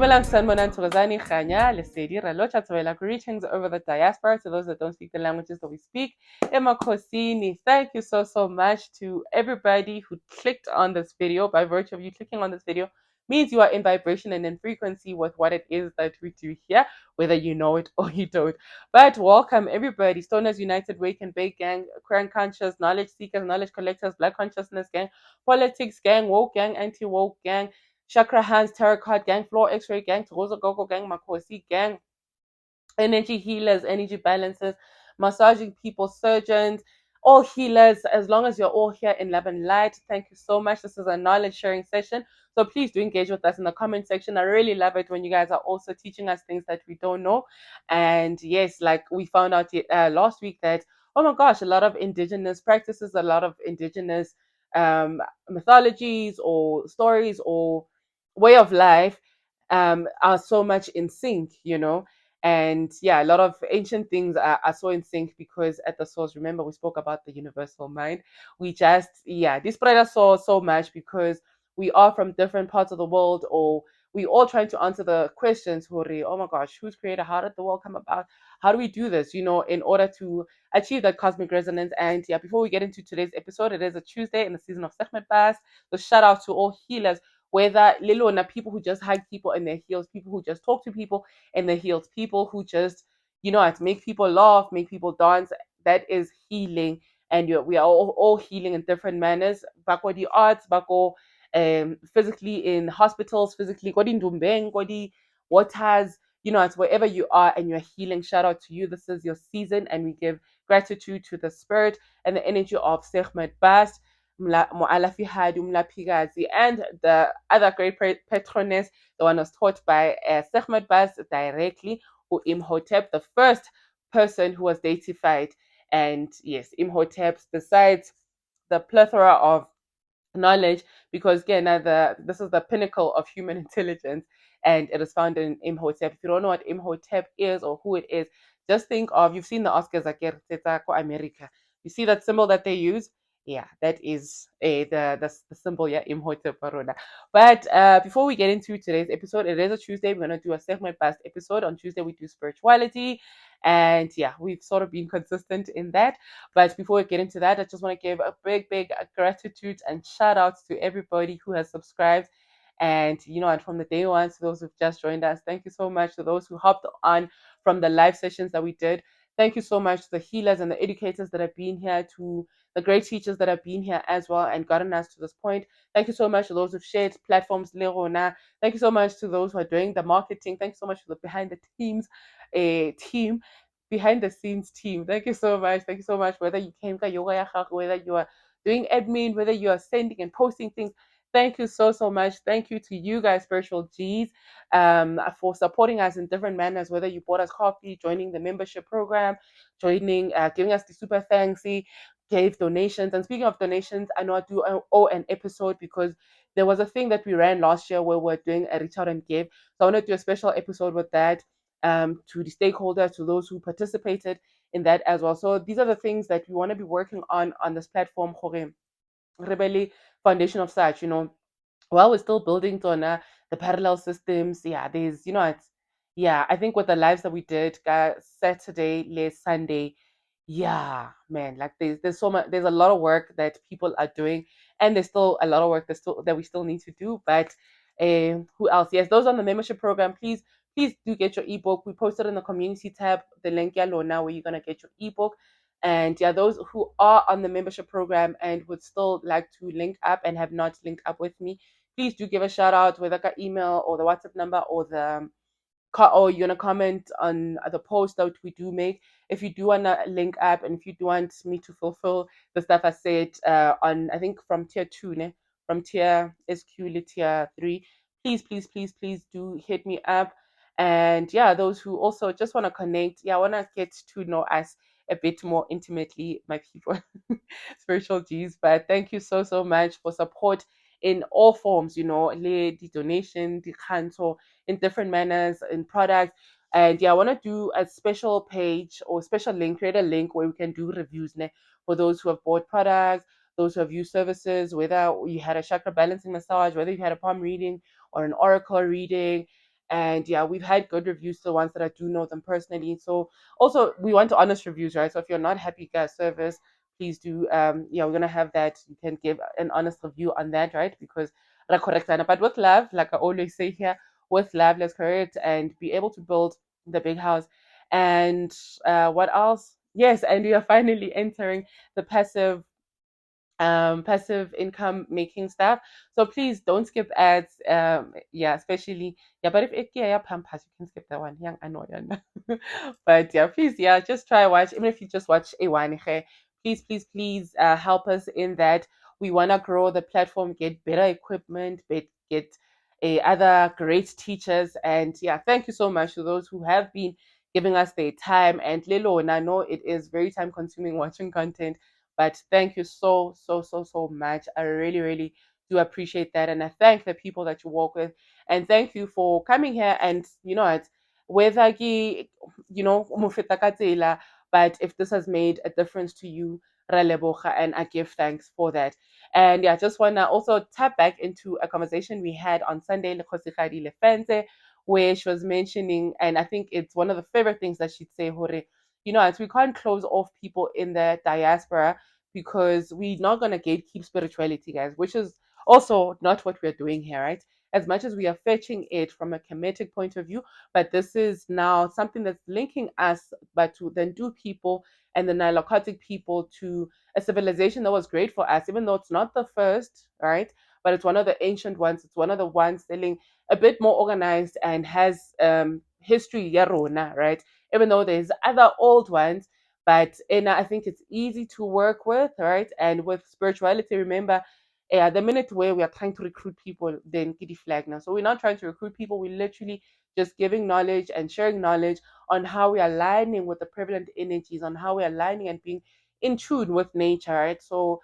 Dumelang sanibonani Thokozani Khanya Lesedi Ralocha Tswela. Greetings over the diaspora to those that don't speak the languages that we speak. Emakosini, thank you so much to everybody who clicked on this video. By virtue of you clicking on this video means you are in vibration and in frequency with what it is that we do here, whether you know it or you don't. But welcome everybody, Stoners United, Wake and Bake Gang, Queer Conscious, Knowledge Seekers, Knowledge Collectors, Black Consciousness Gang, Politics Gang, Woke Gang, Anti-Woke Gang, Chakra Hands, Tarot Card Gang, Floor X-Ray Gang, Rosa Gogo Gang, Makosi Gang, energy healers, energy balancers, massaging people, surgeons, all healers, as long as you're all here in love and light. Thank you so much. This is a knowledge sharing session. So please do engage with us in the comment section. I really love it when you guys are also teaching us things that we don't know. And yes, like we found out last week that, oh my gosh, a lot of indigenous practices, a lot of indigenous mythologies or stories or way of life are so much in sync, you know. And yeah, a lot of ancient things are so in sync because at the source, remember we spoke about the universal mind. We just, yeah, this spread us so much because we are from different parts of the world, or we all trying to answer the questions, Hori, oh my gosh, who's creator? How did the world come about? How do we do this, you know, in order to achieve that cosmic resonance? And yeah, before we get into today's episode, it is a Tuesday in the season of Sekhmet Bas. So shout out to all healers, whether Lilona, people who just hug people in their heels, people who just talk to people in their heels, people who just, you know, make people laugh, make people dance. That is healing. And we are all healing in different manners. Bako the arts, bako physically in hospitals, physically, Godi Ndumbeng, Godi waters, you know, it's wherever you are and you're healing. Shout out to you. This is your season, and we give gratitude to the spirit and the energy of Sekhmet Bast, Moala Fihad, Pigazi, and the other great patroness, the one was taught by Sekhmet Bast directly, who Imhotep, the first person who was deified. And yes, Imhotep, besides the plethora of knowledge, because again, this is the pinnacle of human intelligence, and it is found in Imhotep. If you don't know what Imhotep is or who it is, just think of, you've seen the Oscars, America. You see that symbol that they use? Yeah, that is the symbol, yeah, Imhotep Barona. But before we get into today's episode, it is a Tuesday. We're going to do a segment past episode. On Tuesday, we do spirituality. And yeah, we've sort of been consistent in that. But before we get into that, I just want to give a big gratitude and shout outs to everybody who has subscribed. And, you know, and from the day one to those who've just joined us, thank you so much to those who hopped on from the live sessions that we did. Thank you so much to the healers and the educators that have been here, to the great teachers that have been here as well and gotten us to this point. Thank you so much to those who've shared platforms, Lerona. Thank you so much to those who are doing the marketing. Thank you so much for the behind the team behind the scenes team. Thank you so much. Thank you so much. Whether you came yoga, whether you are doing admin, whether you are sending and posting things. Thank you so much. Thank you to you guys, Spiritual G's, for supporting us in different manners. Whether you bought us coffee, joining the membership program, joining, giving us the super thanksy, gave donations. And speaking of donations, I know I do owe an episode because there was a thing that we ran last year where we're doing a reach out and give. So I want to do a special episode with that, to the stakeholders, to those who participated in that as well. So these are the things that we want to be working on this platform, Rebelli Foundation of such, you know, while we're still building Tona, the parallel systems. Yeah, there's, you know, it's, yeah, I think with the lives that we did, Saturday, last Sunday, yeah, man, like there's so much, there's a lot of work that people are doing, and there's still a lot of work that we still need to do. But who else? Yes, those on the membership program, please do get your ebook. We posted in the community tab the link now where you're gonna get your ebook. And yeah, those who are on the membership program and would still like to link up and have not linked up with me, please do give a shout out with like an email or the WhatsApp number or the or you wanna comment on the post that we do make. If you do wanna link up and if you do want me to fulfill the stuff I said on, I think from tier 2, ne? From tier SQ to tier 3, please do hit me up. And yeah, those who also just want to connect, yeah, want to get to know us a bit more intimately, my people, spiritual G's. But thank you so much for support in all forms, you know, the donation, the canto, in different manners, in products. And yeah, I want to do a special page or special link, create a link where we can do reviews, ne, for those who have bought products, those who have used services, whether you had a chakra balancing massage, whether you had a palm reading or an oracle reading. And yeah, we've had good reviews, the ones that I do know them personally. So also we want honest reviews, right? So if you're not happy with our service, please do yeah, we're gonna have that. You can give an honest review on that, right? Because but with love, like I always say here, with love, let's correct and be able to build the big house. And what else? Yes, and we are finally entering the passive income making stuff. So please don't skip ads. Yeah, especially yeah. But if it yeah pampas, you can skip that one. Young annoying. But yeah, please yeah, just try watch. Even if you just watch a one, please help us in that. We wanna grow the platform, get better equipment, get a other great teachers, and yeah, thank you so much to those who have been giving us their time. And Lilo, and I know it is very time consuming watching content, but thank you so much. I really do appreciate that. And I thank the people that you work with. And thank you for coming here. And you know what, whether umofeta ka tsela, but if this has made a difference to you, ra leboga, and I give thanks for that. And yeah, just wanna also tap back into a conversation we had on Sunday, Le Kgosigadi Lefense, where she was mentioning, and I think it's one of the favorite things that she'd say, Hore, as we can't close off people in the diaspora because we're not going to gatekeep spirituality, guys, which is also not what we're doing here, right? As much as we are fetching it from a Kemetic point of view, but this is now something that's linking us, but to then do people and the Nilocotic people to a civilization that was great for us, even though it's not the first, right? But it's one of the ancient ones. It's one of the ones selling a bit more organized and has history, yarona, right? Even though there's other old ones, but I think it's easy to work with, right? And with spirituality, remember, the minute where we are trying to recruit people, then kitty flag now. So we're not trying to recruit people. We're literally just giving knowledge and sharing knowledge on how we are aligning with the prevalent energies, on how we're aligning and being in tune with nature, right? So,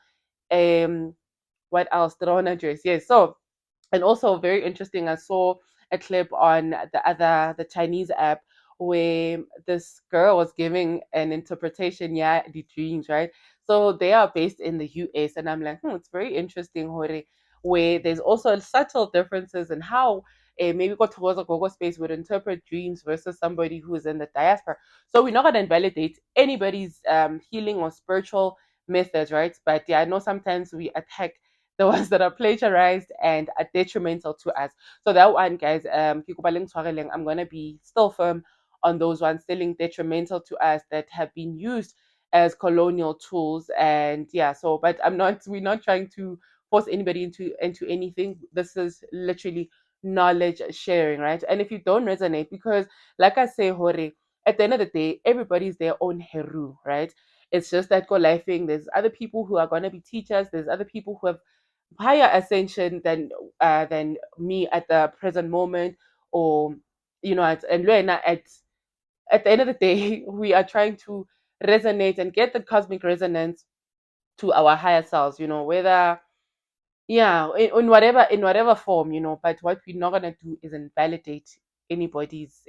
what else? The address, yes. So and also very interesting, I saw a clip on the Chinese app where this girl was giving an interpretation, yeah, the dreams, right? So they are based in the US, and I'm like, it's very interesting, Hore, where there's also subtle differences in how maybe go towards a Gogo space would interpret dreams versus somebody who is in the diaspora. So we're not going to invalidate anybody's healing or spiritual methods, right? But yeah, I know sometimes we attack the ones that are plagiarized and are detrimental to us. So that one, guys, I'm gonna be still firm on those ones, still detrimental to us that have been used as colonial tools. And yeah, so but we're not trying to force anybody into anything. This is literally knowledge sharing, right? And if you don't resonate, because like I say, Hore, at the end of the day, everybody's their own Heru, right? It's just that go lifing. There's other people who are gonna be teachers. There's other people who have higher ascension than me at the present moment, or and Luena, at the end of the day, we are trying to resonate and get the cosmic resonance to our higher selves, whether yeah, in whatever form, but what we're not gonna do is invalidate anybody's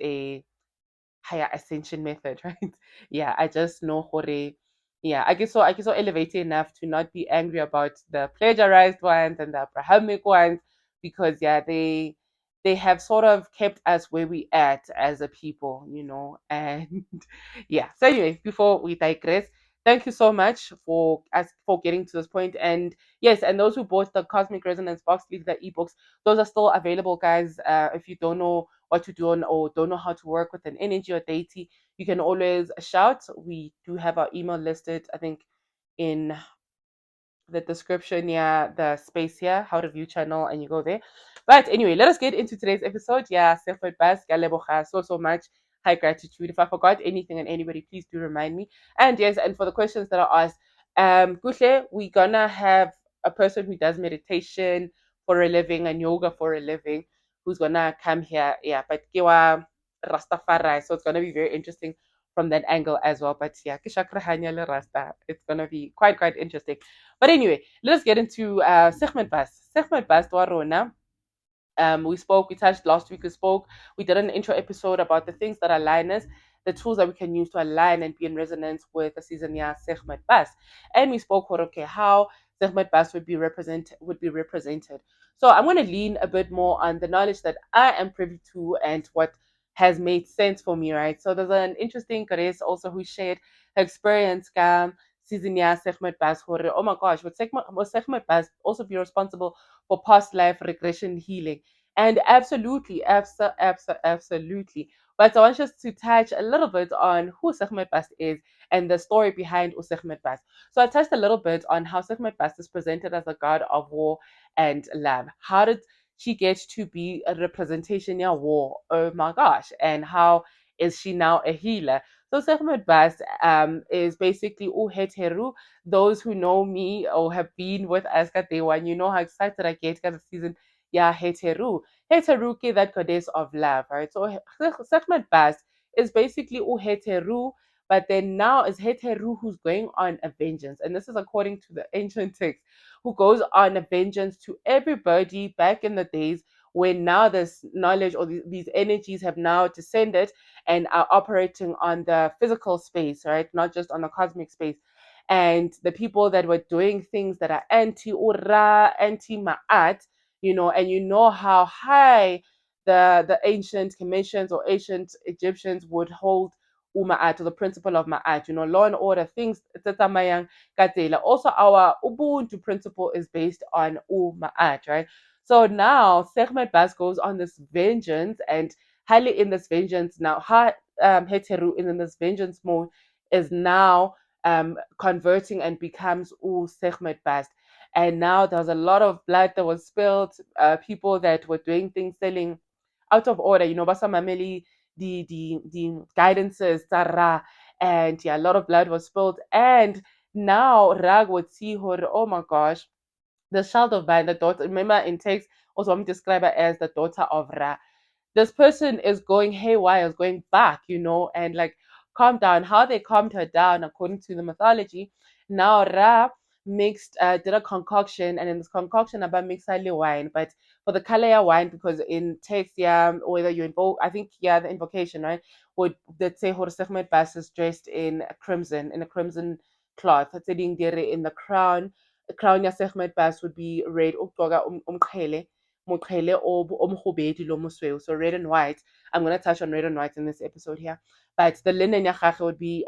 higher ascension method, right? Yeah, I just know Hore. Yeah, I get so elevated enough to not be angry about the plagiarized ones and the Abrahamic ones, because yeah, they have sort of kept us where we at as a people, and yeah. So anyway, before we digress, thank you so much for getting to this point. And yes, and those who bought the Cosmic Resonance box, leave the ebooks. Those are still available, guys. If you don't know what to do or don't know how to work with an energy or deity, you can always shout. We do have our email listed, I think, in the description, yeah, the space here, how to view channel, and you go there. But anyway, let us get into today's episode. Yeah, Sefot Bas, Galebocha, so much. High gratitude. If I forgot anything and anybody, please do remind me. And yes, and for the questions that are asked, Gushe, we're gonna have a person who does meditation for a living and yoga for a living who's gonna come here. Yeah, but Kiwa Rastafari. So it's gonna be very interesting from that angle as well. But yeah, Kishakrahanya le Rasta. It's gonna be quite interesting. But anyway, let us get into segment Bas. Segment Bas Rona. We touched last week, we did an intro episode about the things that align us, the tools that we can use to align and be in resonance with the season year segment Bas. And we spoke about, okay, how Segmet Bas would be represented. So I'm going to lean a bit more on the knowledge that I am privy to and what has made sense for me, right? So there's an interesting Grace also who shared her experience season Segmet Bas. Oh my gosh, would Segmet Bas also be responsible for past life regression healing? And absolutely, absolutely. But I want just to touch a little bit on who Segmet Bas is and the story behind Segmet Bas. So I touched a little bit on how Segmet Bas is presented as a god of war and love. How did she get to be a representation of war? Oh my gosh. And how is she now a healer? So Segmet Bas is basically Uheteru. Those who know me or have been with us at day one, you know how excited I get at the season. Yeah, Heteru. Heteruke, that goddess of love, right? So Segmet Bas is basically Uheteru, but then now is Heteru who's going on a vengeance. And this is according to the ancient text, who goes on a vengeance to everybody back in the days when now this knowledge or these energies have now descended and are operating on the physical space, right? Not just on the cosmic space. And the people that were doing things that are anti-Ura, anti-Ma'at, and you know how high the ancient commissions or ancient Egyptians would hold Uma'at, or the principle of Ma'at, law and order, things, tatamayang katela. Also, our Ubuntu principle is based on Uma'at, right? So now Segmet Bas goes on this vengeance, and Haile in this vengeance now, Heteru in this vengeance mode is now converting and becomes Segmet Bas. And now there's a lot of blood that was spilled, people that were doing things, selling out of order, Basa Mameli, the guidances, Tara, and yeah, a lot of blood was spilled. And now Rag would see her, oh my gosh, the child of Ban, the daughter, remember in text, also I'm described her as the daughter of Ra. This person is going haywire, is going back, and like calm down. How they calmed her down, according to the mythology, now Ra did a concoction, and in this concoction about mix wine, but for the color wine, because in text, yeah, whether you invoke, I think, yeah, the invocation, right, would that say Horsechmet Bas is dressed in a crimson cloth, that's in the crown ya Segmet Bas would be red, umqhele, moqhele o mogobedu lo mosweu, so red and white. I'm going to touch on red and white in this episode here. But the linen ya gagwe would be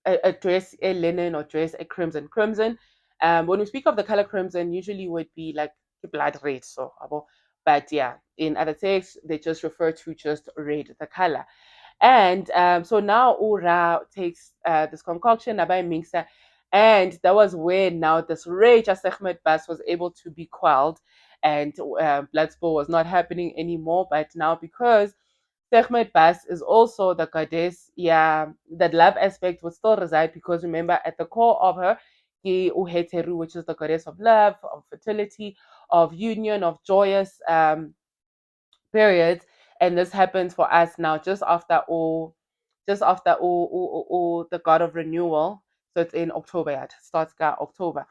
a dress, a linen, or dress, a crimson. Crimson, when we speak of the color crimson, usually would be like blood red. So, but yeah, in other texts, they just refer to just red, the color. And so now Ura takes this concoction, Nabai Mingsa, and that was when now this rage as Ahmed Bas was able to be quelled, and blood spill was not happening anymore. But now because Ahmed Bas is also the goddess, yeah, that love aspect would still reside, because remember, at the core of her, Uheteru, which is the goddess of love, of fertility, of union, of joyous periods. And this happens for us now just after the god of renewal. So it's in October, yeah, it starts October.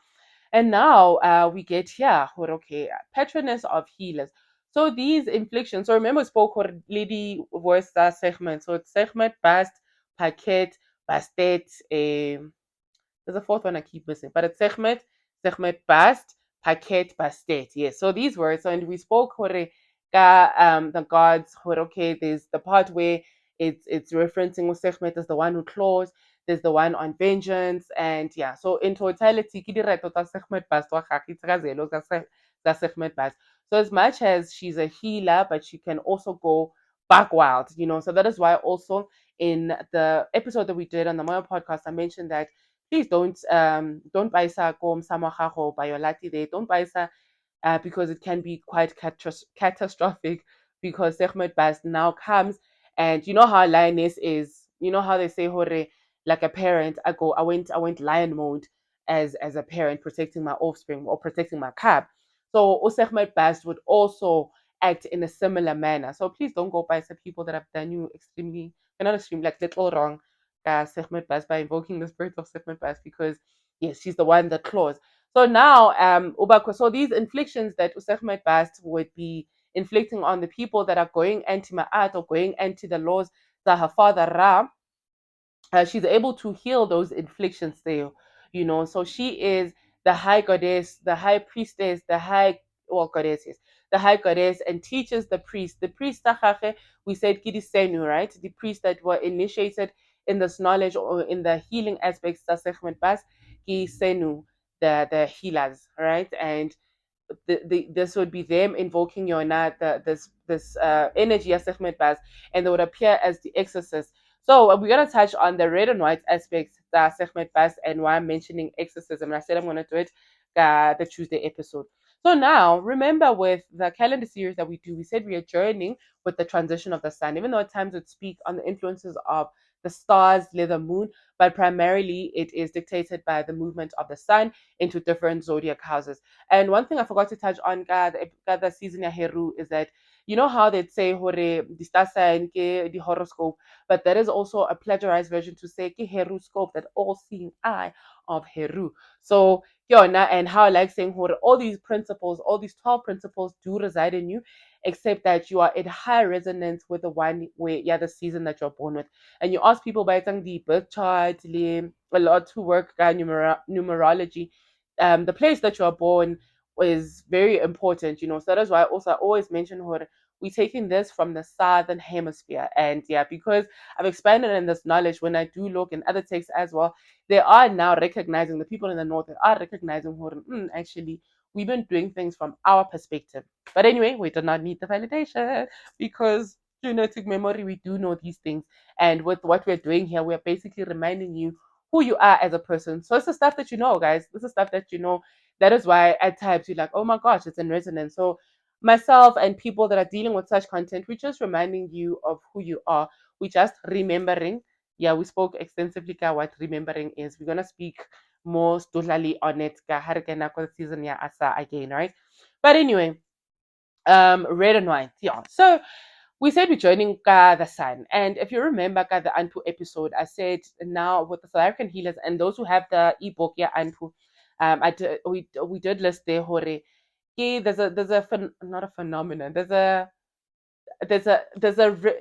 And now we get here, okay, patroness of healers. So these inflictions, so remember, spoke lady voice segment. So it's segment, bast, packet, bastet, there's a fourth one I keep missing, but it's Segmet Bast, Paket Bastet. Yes. So these words, and we spoke the gods, okay, there's the part where it's referencing Segmet as the one who claws, there's the one on vengeance, and yeah. So in totality, ke direto tsa Segmet Bast wa gagwe, itsekazelo tsa Segmet Bast. So as much as she's a healer, but she can also go back wild, So that is why also in the episode that we did on the Moya podcast, I mentioned that please don't buy sa kom samahaho by your lati day. Don't buy sa because it can be quite catastrophic, because Segmet Bas now comes, and you know how lioness is. You know how they say hore, like a parent. I went lion mode as a parent, protecting my offspring or protecting my cub. So Segmet Bas would also act in a similar manner. So please don't go by some people that have done you extremely, not extremely, like little wrong, Segmet Bas, by invoking the spirit of Segmet Bas, because yes, she's the one that claws. So now, so these inflictions that Segmet Bas would be inflicting on the people that are going anti Ma'at or going anti the laws that her father Ra, she's able to heal those inflictions there. So she is the high goddess, the high priestess, the high, well, goddess, yes, the high goddess, and teaches the priest. The priest, we said Kidisenu, right? The priests that were initiated in this knowledge or in the healing aspects, Senu, the healers, right? And this would be them invoking this energy as Sekhmet Baz, and they would appear as the exorcist. So we're gonna touch on the red and white aspects that Sekhmet Baz and why I'm mentioning exorcism. And I said I'm gonna do it the Tuesday episode. So now remember with the calendar series that we do, we said we are journeying with the transition of the sun, even though at times it speak on the influences of the stars, the moon, but primarily it is dictated by the movement of the sun into different zodiac houses. And one thing I forgot to touch on the season ya Heru is that you know how they'd say hore the star sign ke the horoscope, but there is also a plagiarized version to say ke Heruscope, that all-seeing eye of Heru. So Yona, and how I like saying hore all these principles, all these 12 principles do reside in you, except that you are in high resonance with the one where the season that you're born with. And you ask people by the birth chart, a lot who work numerology, the place that you are born is very important, So that's why also I always mention her. We're taking this from the southern hemisphere, and because I've expanded in this knowledge, when I do look in other texts as well, they are now recognizing the people in the north. They are recognizing her. Actually, we've been doing things from our perspective. But anyway, we do not need the validation because genetic memory, we do know these things. And with what we're doing here, we're basically reminding you who you are as a person. So it's the stuff that you know, guys. This is stuff that you know. That is why at times you're like, oh my gosh, it's in resonance. So myself and people that are dealing with such content, we're just reminding you of who you are. We're just remembering. Yeah, we spoke extensively about what remembering is. We're gonna speak more totally on it season asa again, right? But anyway, red and white. Yeah. So we said we're joining the sun. And if you remember the Anpu episode, I said now with the South African healers and those who have the ebook, Anpu, we did list there, Hore. There's a not a phenomenon. There's a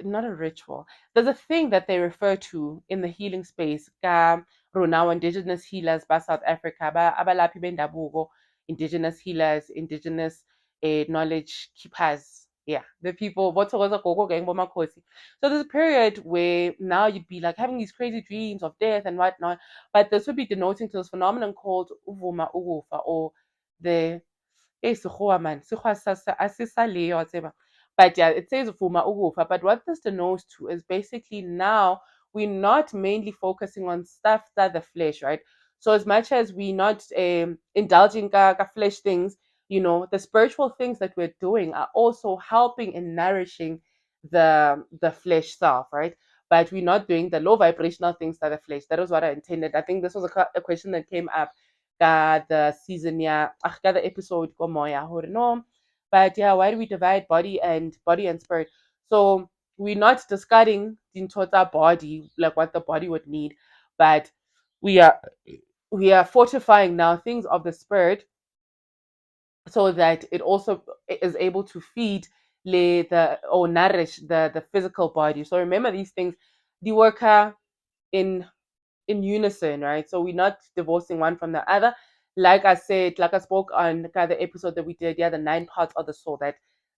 not a ritual. There's a thing that they refer to in the healing space. Now indigenous healers by South Africa, abalaphi bendabuko, indigenous healers, indigenous knowledge keepers. Yeah, the people. So there's a period where now you'd be like having these crazy dreams of death and whatnot, but this would be denoting to this phenomenon called uvuma ugufa, or the sekgowa man, sekgowa a se sa leyo, wa tseba. But yeah, it says Fuma Ugufa. But what this denotes to is basically now we're not mainly focusing on stuff that the flesh, right? So as much as we're not indulging flesh things, the spiritual things that we're doing are also helping and nourishing the flesh self, right? But we're not doing the low vibrational things that the flesh. That was what I intended. I think this was a question that came up the season, the episode ko moya hore no. But yeah, why do we divide body and spirit? So we're not discarding the total body, like what the body would need, but we are we are fortifying now things of the spirit so that it also is able to feed the or nourish the physical body. So remember these things, the worker in unison, right? So we're not divorcing one from the other. Like I said, like I spoke on the episode that we did, the 9 parts of the soul, that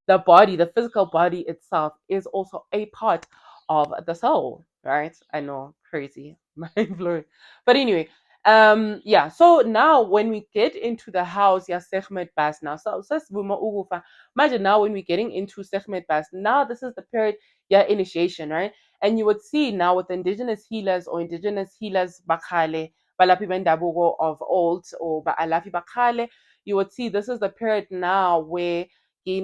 the body, the physical body itself, is also a part of the soul, right? I know, crazy, mind blowing. But anyway, so now when we get into the house, Sechmet Bas now. So imagine now when we're getting into Sechmet Bas, now this is the period, initiation, right? And you would see now with indigenous healers or indigenous healers Bakhale, Balapi Bendabugo of old or Baalafi Bakhale, you would see this is the period now where you're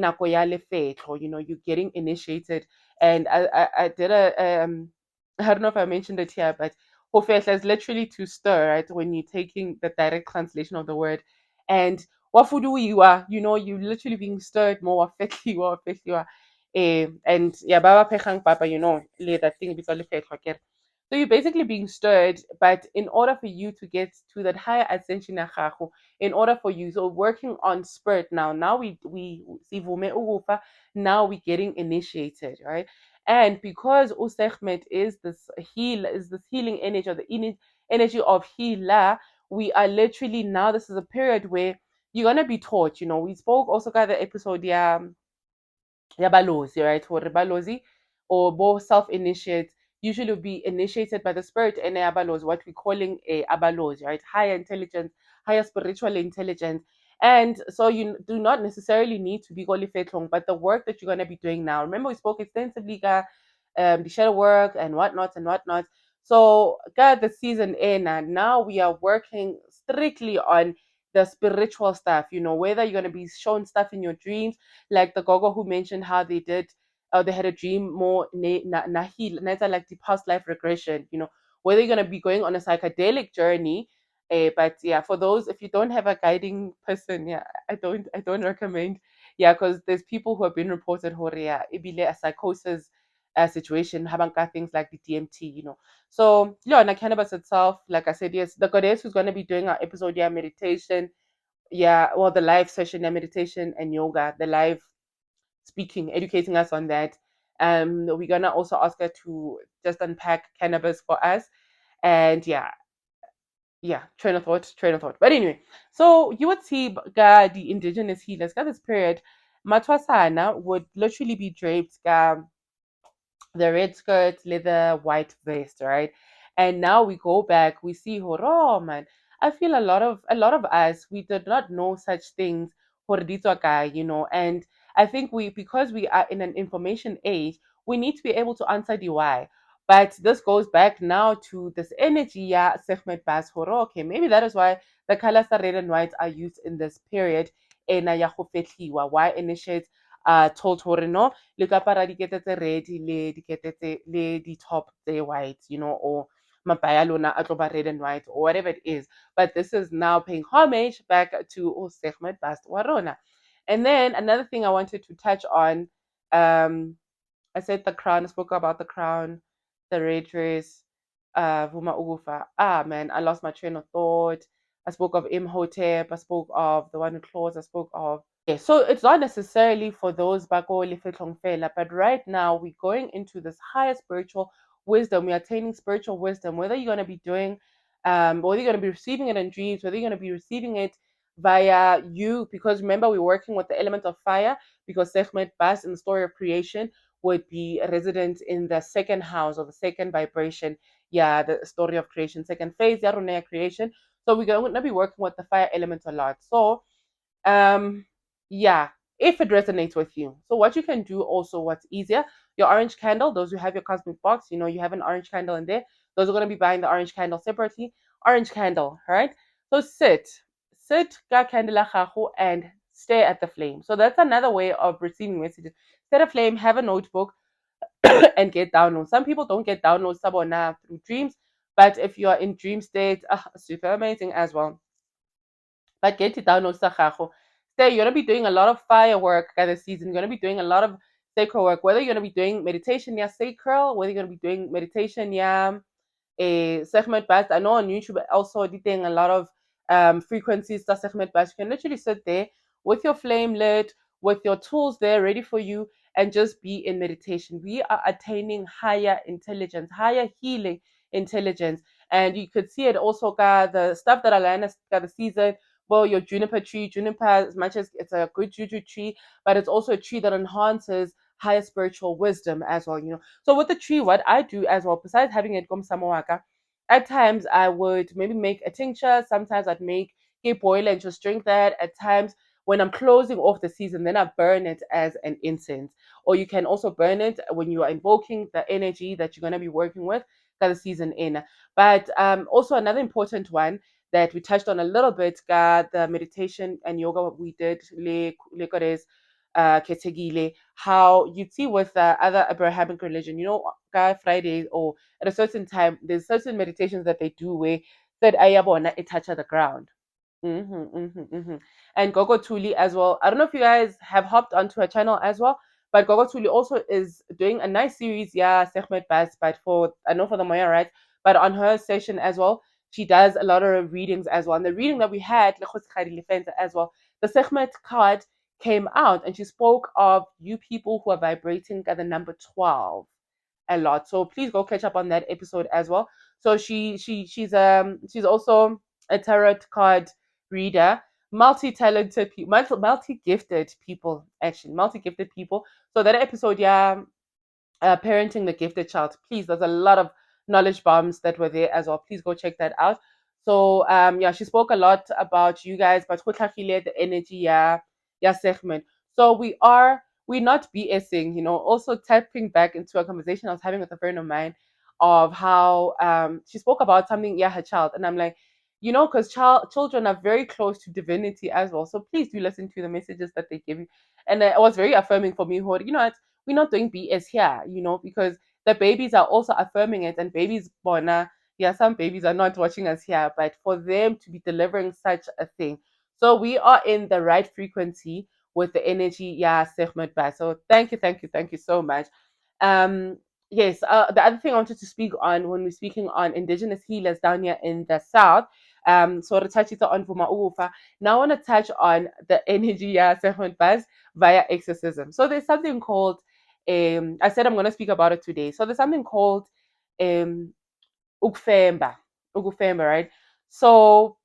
getting initiated. And I did I don't know if I mentioned it here, but Hofetla is literally to stir, right? When you're taking the direct translation of the word. And wafudu you are, you literally being stirred more wafetli, and yeah, Baba Pechang Papa, that thing because so you're basically being stirred, but in order for you to get to that higher ascension, in order for you, so working on spirit now we see Vume Ugufa, now we're getting initiated, right? And because Usechmet is this healing energy, or the energy of healer, we are literally now, this is a period where you're gonna be taught. We spoke also got the episode, yeah, ya balozi, right? Or balozi or both self-initiates usually will be initiated by the spirit and abalozi, what we're calling a abalozi, right? Higher intelligence, higher spiritual intelligence. And so you do not necessarily need to be Goli Fetlong, but the work that you're going to be doing now. Remember, we spoke extensively the shadow work and whatnot and whatnot. So got the season in, and now we are working strictly on the spiritual stuff, whether you're going to be shown stuff in your dreams, like the gogo who mentioned how they did, they had a dream more nahil, like the past life regression, whether you're going to be going on a psychedelic journey. But yeah, for those, if you don't have a guiding person, yeah, I don't recommend. Yeah, because there's people who have been reported horia ibile a psychosis situation, habanka things like the DMT, So yeah, and cannabis itself, like I said, yes, the goddess who's going to be doing our episode, yeah, meditation, yeah, well, the live session, yeah, meditation and yoga, the live speaking, educating us on that. We're gonna also ask her to just unpack cannabis for us, and yeah, train of thought. But anyway, so you would see the indigenous healers, got this period, Matwasana would literally be draped the red skirt, leather, white vest, right? And now we go back, we see horror, man. I feel a lot of us, we did not know such things for guy, and I think because we are in an information age, we need to be able to answer the why. But this goes back now to this energy, yeah, segment bas horror. Okay, maybe that is why the colors are red and white are used in this period. Why initiates told hore no, le ka apara dikete tse red le di-top tse white, or mabaya lona a tlo ba red and white or whatever it is. But this is now paying homage back to Segmet Bast Warona. And then another thing I wanted to touch on, I said the crown, I spoke about the crown, the red dress, Vuma Ugufa. Ah man, I lost my train of thought. I spoke of Imhotep, I spoke of the one who claws, I spoke of, yeah, so it's not necessarily for those bako lefetlong fela, but right now we're going into this higher spiritual wisdom. We are attaining spiritual wisdom. Whether you're going to be doing, whether you're going to be receiving it in dreams, whether you're going to be receiving it via you, because remember we're working with the element of fire, because Sekhmet Bas in the story of creation would be resident in the second house or the second vibration. Yeah, the story of creation, second phase, Yarunea creation. So we're going to be working with the fire element a lot. So um yeah, if it resonates with you, so what you can do also, what's easier, your orange candle, those who have your cosmic box, you have an orange candle in there, those are going to be buying the orange candle separately. Orange candle, right? So sit ka candle la gago and stare at the flame. So that's another way of receiving messages. Set a flame, have a notebook, and get downloads. Some people don't get downloads sabona through dreams, but if you are in dream state, super amazing as well. But get it down, Osakajo. Say you're gonna be doing a lot of firework this season. You're gonna be doing a lot of sacral work. Whether you're gonna be doing meditation, yeah, sacral. Whether you're gonna be doing meditation, yeah, a segment best. I know on YouTube also editing a lot of frequencies that segment best. You can literally sit there with your flame lit, with your tools there ready for you, and just be in meditation. We are attaining higher intelligence, higher healing intelligence. And you could see it also got the stuff that Alana got the season. Well, your juniper tree, juniper, as much as it's a good juju tree, but it's also a tree that enhances higher spiritual wisdom as well, So with the tree, what I do as well, besides having it come samawaka, at times I would maybe make a tincture. Sometimes I'd make it boil and just drink that. At times when I'm closing off the season, then I burn it as an incense. Or you can also burn it when you are invoking the energy that you're going to be working with that the season in. But also another important one that we touched on a little bit, the meditation and yoga we did, le Kores, Ketegile, how you see with other Abrahamic religion, God Fridays or at a certain time, there's certain meditations that they do where said ayabona it touch the ground. And Gogo Tuli as well. I don't know if you guys have hopped onto her channel as well, but Gogo Tuli also is doing a nice series, yeah, Segment Bas, but I know for the Maya, right? But on her session as well, she does a lot of readings as well. And the reading that we had, as well, the Segment card came out and she spoke of you people who are vibrating at the number 12 a lot. So please go catch up on that episode as well. So she's also a tarot card reader, multi-talented people, multi-gifted people, actually, multi-gifted people. So that episode, yeah, parenting the gifted child. Please, there's a lot of knowledge bombs that were there as well. Please go check that out. So yeah, she spoke a lot about you guys, but the energy, yeah, segment. So we're not BSing, also tapping back into a conversation I was having with a friend of mine of how she spoke about something, yeah, her child. And I'm like, because children are very close to divinity as well. So please do listen to the messages that they give you. And it was very affirming for me, we're not doing BS here, because the babies are also affirming it, and babies bona, yeah, some babies are not watching us here, but for them to be delivering such a thing. So we are in the right frequency with the energy, yeah, segment back. So thank you so much. Yes, the other thing I wanted to speak on when we're speaking on indigenous healers down here in the south, so to touch it on Vuma Ufa. Now I want to touch on the energy, yeah, segment buzz via exorcism. So there's something called I said I'm going to speak about it today. So there's something called um, ukufemba, ukufemba, right? So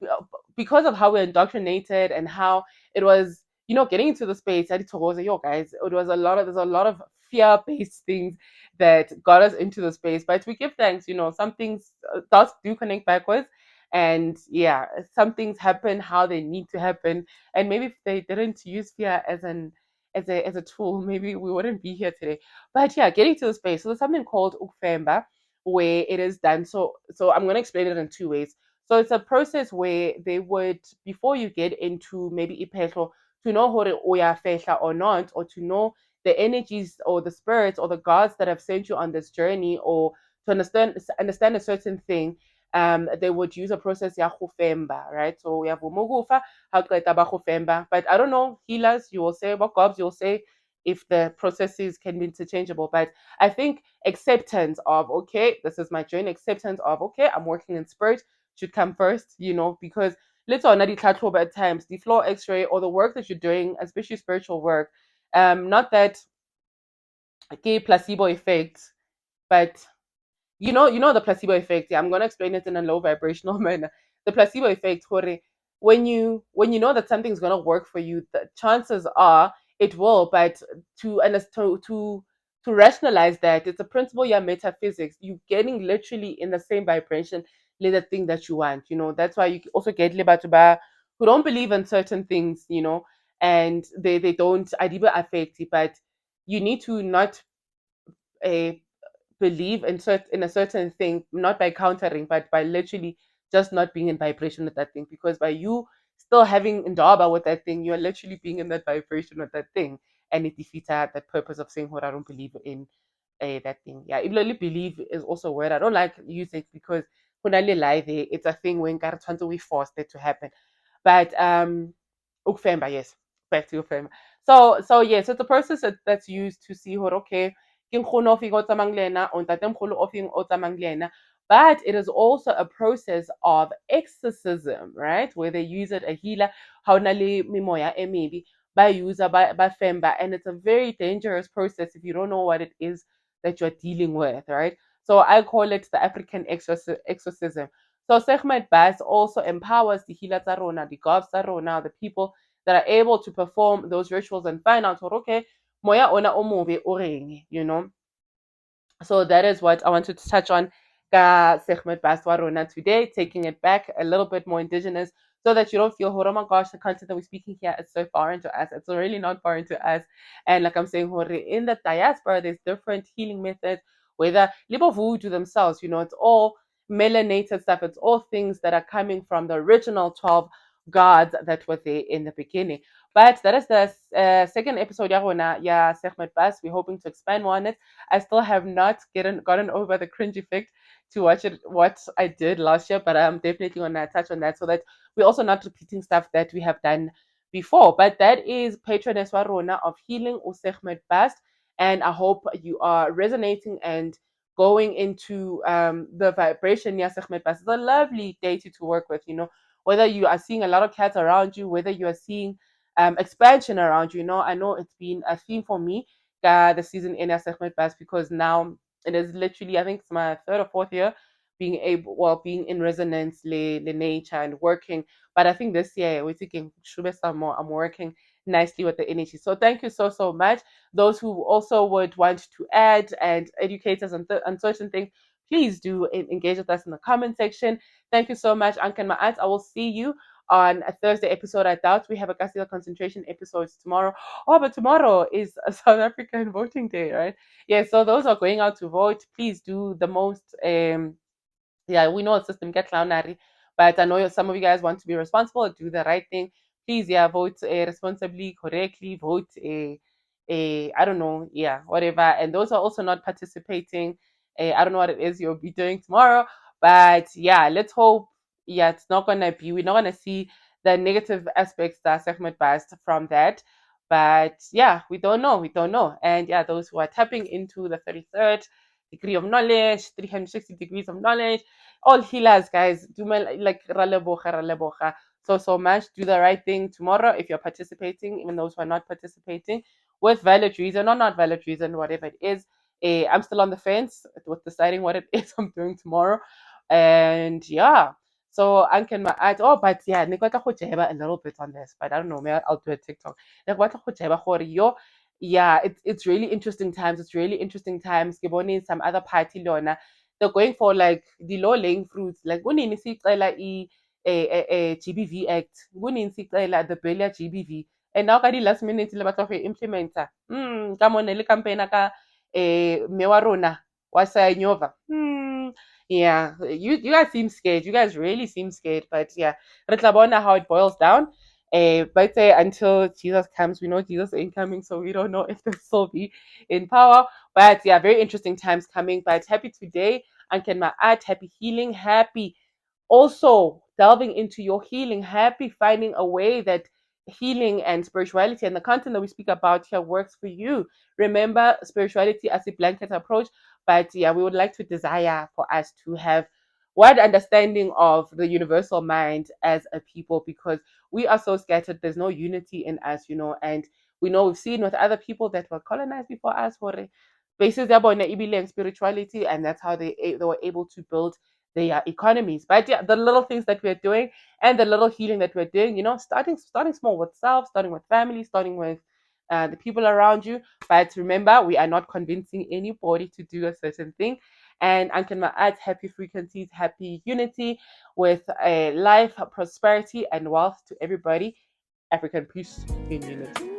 because of how we're indoctrinated and how it was, getting into the space, I did talk yo guys, there's a lot of fear-based things that got us into the space. But we give thanks, some things does do connect backwards. And yeah, some things happen how they need to happen. And maybe if they didn't use fear as a tool, maybe we wouldn't be here today. But yeah, getting to the space. So there's something called ukufemba where it is done. So I'm going to explain it in two ways. So it's a process where they would, before you get into maybe ipetlo, to know hore oya fehla or not, or to know the energies or the spirits or the gods that have sent you on this journey, or to understand a certain thing. They would use a process ya khufemba, right? So we have umugufa, but I don't know, healers, you will say, what gobs, you'll say if the processes can be interchangeable. But I think acceptance of, okay, this is my journey, acceptance of, okay, I'm working in spirit should come first, because let's already at times, the floor x-ray or the work that you're doing, especially spiritual work, not that okay, placebo effect, but you know the placebo effect. Yeah, I'm gonna explain it in a low vibrational manner. The placebo effect, Hore, when you know that something's gonna work for you, the chances are it will. But to rationalize that, it's a principle, yeah, metaphysics. You getting literally in the same vibration, with the thing that you want. That's why you also get libatuba who don't believe in certain things, and they don't adiba affect it, but you need to not uh, believe in a certain thing, not by countering, but by literally just not being in vibration with that thing. Because by you still having indaba with that thing, you're literally being in that vibration with that thing, and it defeats that purpose of saying what I don't believe in that thing. Yeah, even believe is also a word I don't like using because when I lie there, it's a thing when we forced it to happen. But Ukfemba, yes, back to Ukfemba. So yes, it's a process that's used to see what okay, ke nkgono o feng o tsamayang le ena, o ntatemogolo o feng o tsamayang le ena. But it is also a process of exorcism, right? Where they use it, a healer, how na le mimoya e maybe by user by femba, and it's a very dangerous process if you don't know what it is that you're dealing with, right? So I call it the African exorcism. So Segment Bass also empowers the healer tsa rona, the gods tsa rona, the people that are able to perform those rituals and find out, okay, moya ona o mobe o reng, So that is what I wanted to touch on ka Segment Bass wa rona today, taking it back a little bit more indigenous so that you don't feel, oh my gosh, the content that we're speaking here is so foreign to us. It's really not foreign to us. And like I'm saying, in the diaspora, there's different healing methods, whether Libo voodoo themselves, it's all melanated stuff. It's all things that are coming from the original 12 gods that were there in the beginning. But that is the second episode, yeah, Segment Bas. We're hoping to expand more on it. I still have not gotten over the cringe effect to watch it, what I did last year, but I'm definitely going to touch on that so that we're also not repeating stuff that we have done before. But that is Patroness Warona of Healing Usechmet Bast. And I hope you are resonating and going into the vibration. Yasechmet Bast. It's a lovely deity to work with, whether you are seeing a lot of cats around you, whether you are seeing expansion around you. I know it's been a theme for me the season in Segment Bas because now it is literally, I think it's my third or fourth year being in resonance le nature and working. But I think this year we're thinking some more. I'm working nicely with the energy. So thank you so much. Those who also would want to add and educate us on certain things, please do engage with us in the comment section. Thank you so much, Anke and Ma'at. I will see you on a Thursday episode. I doubt we have a Casilla concentration episodes tomorrow. Oh, but tomorrow is a South African voting day, right? Yeah, so those are going out to vote. Please do the most. Yeah, we know the system get clownery, but I know some of you guys want to be responsible, do the right thing. Please, yeah, vote responsibly, correctly, vote I don't know, yeah, whatever. And those are also not participating. I don't know what it is you'll be doing tomorrow, but yeah, let's hope. Yeah, it's not gonna be. We're not gonna see the negative aspects that segment best from that. But yeah, we don't know. We don't know. And yeah, those who are tapping into the 33rd degree of knowledge, 360 degrees of knowledge, all healers, guys. Do my like ralebocha. So much. Do the right thing tomorrow if you're participating, even those who are not participating, with valid reason or not valid reason, whatever it is. I'm still on the fence with deciding what it is I'm doing tomorrow. And yeah. So Anke and Ma'at, oh, but yeah, ne batla go jeba a little bit on this, but I don't know, maybe I'll do a TikTok. Ne batla go jeba gore yo, yeah, it's really interesting times. It's really interesting times. Ke bone some other party lona, they're going for like the low laying fruits. Like kunini sicela GBV Act, kunini sicela the bill ya GBV. And now ka di last minute le batla go implementa. Ka mone le campaign ka me wa rona wa Sayanyova. Yeah, you guys seem scared. You guys really seem scared. But yeah, re tla bona how it boils down. But until Jesus comes, we know Jesus ain't coming, so we don't know if they'll still be in power. But yeah, very interesting times coming. But happy today, and can my add happy healing, happy also delving into your healing, happy finding a way that healing and spirituality and the content that we speak about here works for you. Remember, spirituality as a blanket approach, but yeah, we would like to desire for us to have wide understanding of the universal mind as a people because we are so scattered. There's no unity in us, and we know we've seen with other people that were colonized before us for basis their spirituality, and that's how they were able to build their economies. But yeah, the little things that we're doing and the little healing that we're doing, starting small with self, starting with family, starting with the people around you. But remember, we are not convincing anybody to do a certain thing. And I can add happy frequencies, happy unity with life, prosperity, and wealth to everybody. African peace in unity.